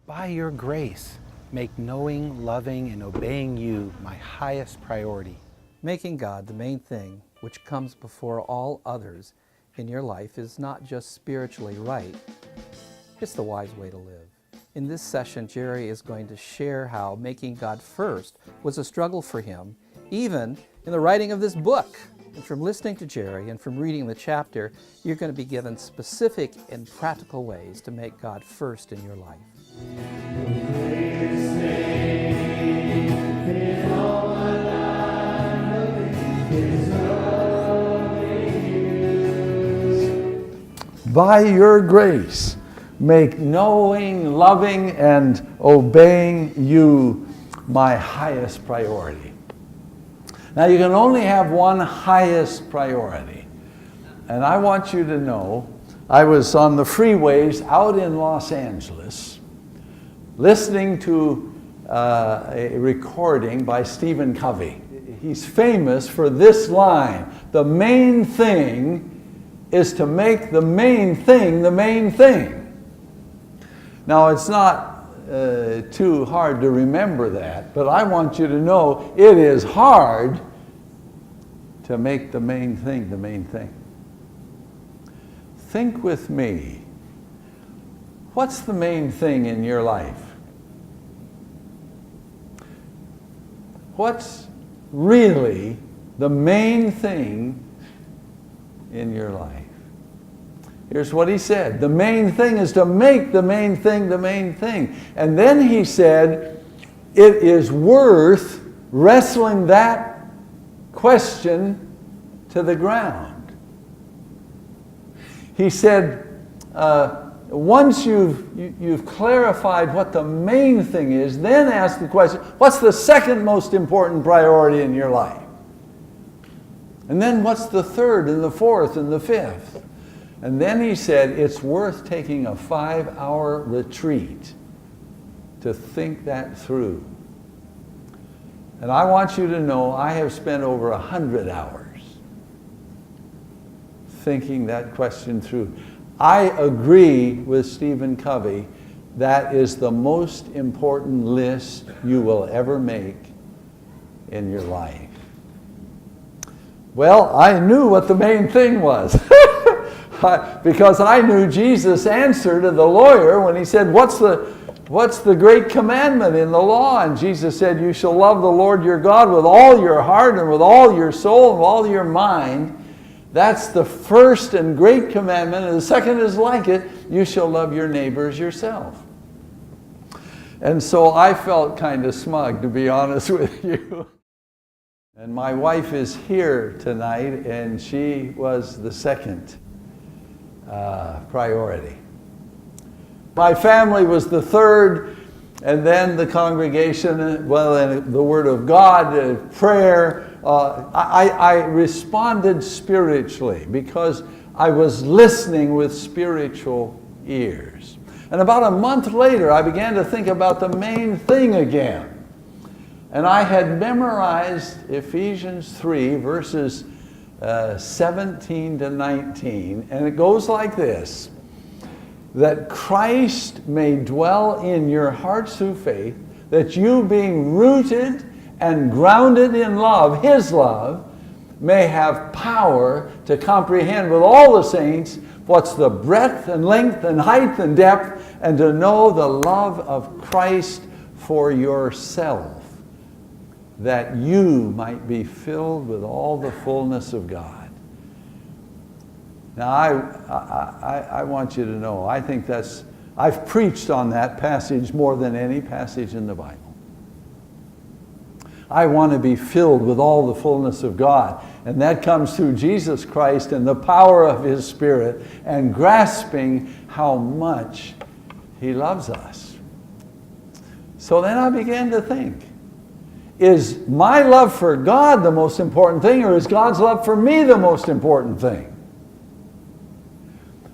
By your grace, make knowing, loving, and obeying you my highest priority. Making God the main thing which comes before all others in your life is not just spiritually right, it's the wise way to live. In this session, Jerry is going to share how making God first was a struggle for him, even in the writing of this book. And from listening to Jerry and from reading the chapter, you're going to be given specific and practical ways to make God first in your life. By your grace, make knowing, loving, and obeying you my highest priority. Now, you can only have one highest priority. And I want you to know, I was on the freeways out in Los Angeles, listening to a recording by Stephen Covey. He's famous for this line: the main thing is to make the main thing the main thing. Now, it's not too hard to remember that, but I want you to know it is hard to make the main thing the main thing. Think with me. What's the main thing in your life? What's really the main thing in your life? Here's what he said. The main thing is to make the main thing the main thing. And then he said, it is worth wrestling that question to the ground. He said, once you've clarified what the main thing is, then ask the question, what's the second most important priority in your life? And then what's the third and the fourth and the fifth? And then he said, it's worth taking a 5-hour retreat to think that through. And I want you to know, I have spent over 100 hours thinking that question through. I agree with Stephen Covey, that is the most important list you will ever make in your life. Well, I knew what the main thing was. Because I knew Jesus' answer to the lawyer when he said, what's the great commandment in the law? And Jesus said, you shall love the Lord your God with all your heart and with all your soul and with all your mind. That's the first and great commandment. And the second is like it, you shall love your neighbor as yourself. And so I felt kind of smug, to be honest with you. And my wife is here tonight, and she was the second priority. My family was the third, and then the congregation, well, and the Word of God, prayer. I responded spiritually because I was listening with spiritual ears. And about a month later, I began to think about the main thing again. And I had memorized Ephesians 3, verses 17 to 19, and it goes like this: that Christ may dwell in your hearts through faith, that you, being rooted and grounded in love, His love, may have power to comprehend with all the saints what's the breadth and length and height and depth, and to know the love of Christ for yourself, that you might be filled with all the fullness of God. Now, I want you to know, I think I've preached on that passage more than any passage in the Bible. I want to be filled with all the fullness of God. And that comes through Jesus Christ and the power of His Spirit, and grasping how much He loves us. So then I began to think, is my love for God the most important thing, or is God's love for me the most important thing?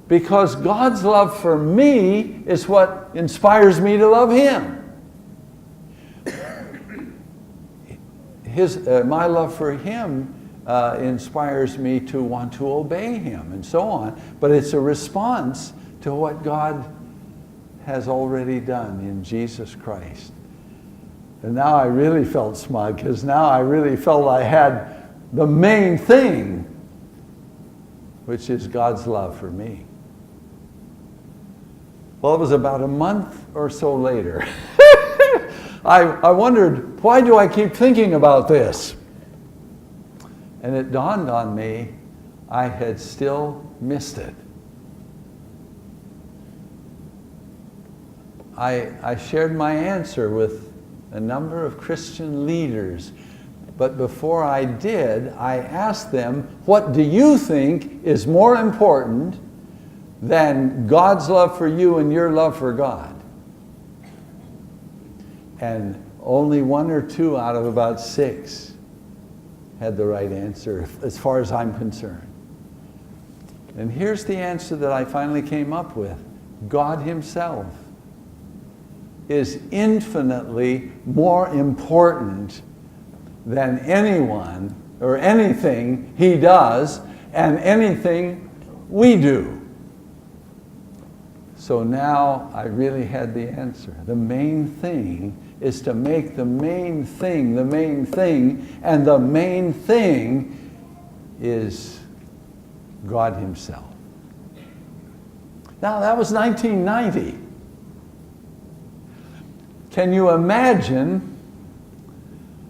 Because God's love for me is what inspires me to love Him. My love for Him inspires me to want to obey Him, and so on. But it's a response to what God has already done in Jesus Christ. And now I really felt smug, because now I really felt I had the main thing, which is God's love for me. Well, it was about a month or so later. I wondered, why do I keep thinking about this? And it dawned on me, I had still missed it. I shared my answer with a number of Christian leaders, but before I did, I asked them, what do you think is more important than God's love for you and your love for God? And only 1 or 2 out of about 6 had the right answer, as far as I'm concerned. And here's the answer that I finally came up with. God Himself is infinitely more important than anyone or anything He does and anything we do. So now I really had the answer. The main thing is to make the main thing the main thing, and the main thing is God Himself. Now that was 1990. Can you imagine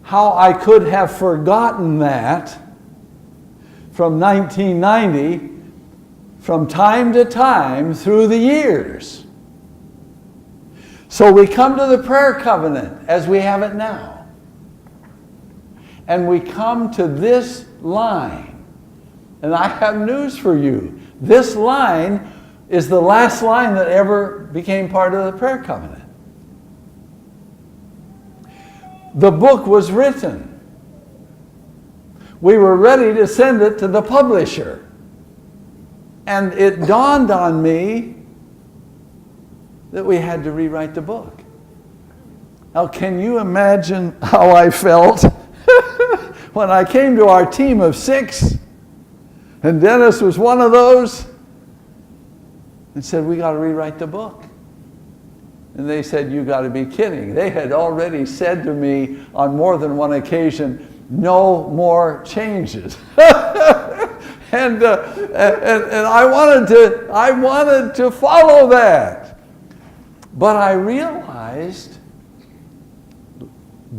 how I could have forgotten that from 1990, from time to time through the years? So we come to the prayer covenant as we have it now. And we come to this line. And I have news for you. This line is the last line that ever became part of the prayer covenant. The book was written. We were ready to send it to the publisher. And it dawned on me that we had to rewrite the book. Now, can you imagine how I felt when I came to our team of 6, and Dennis was one of those, and said, we got to rewrite the book. And they said, you got to be kidding. They had already said to me on more than one occasion, no more changes. And I wanted to follow that. But I realized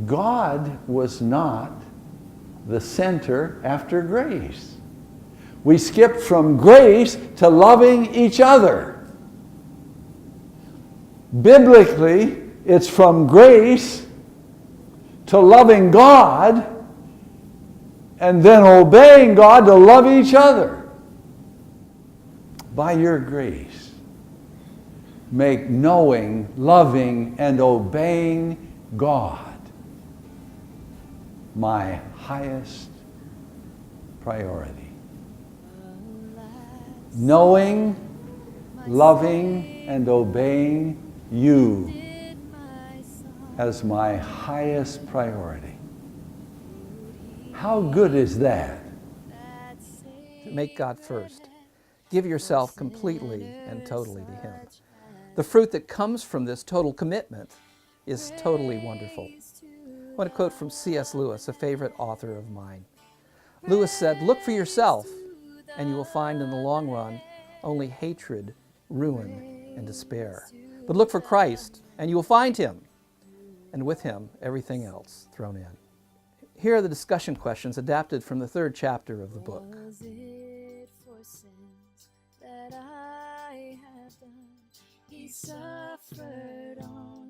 God was not the center after grace. We skipped from grace to loving each other. Biblically, it's from grace to loving God and then obeying God to love each other. By your grace, make knowing, loving, and obeying God my highest priority. Knowing, loving, and obeying you as my highest priority. How good is that? Make God first. Give yourself completely and totally to Him. The fruit that comes from this total commitment is totally wonderful. I want to quote from C.S. Lewis, a favorite author of mine. Lewis said, "Look for yourself, and you will find in the long run only hatred, ruin, and despair. But look for Christ, and you will find Him, and with Him everything else thrown in." Here are the discussion questions adapted from the 3rd chapter of the book. Was it for sins that I have done? He suffered on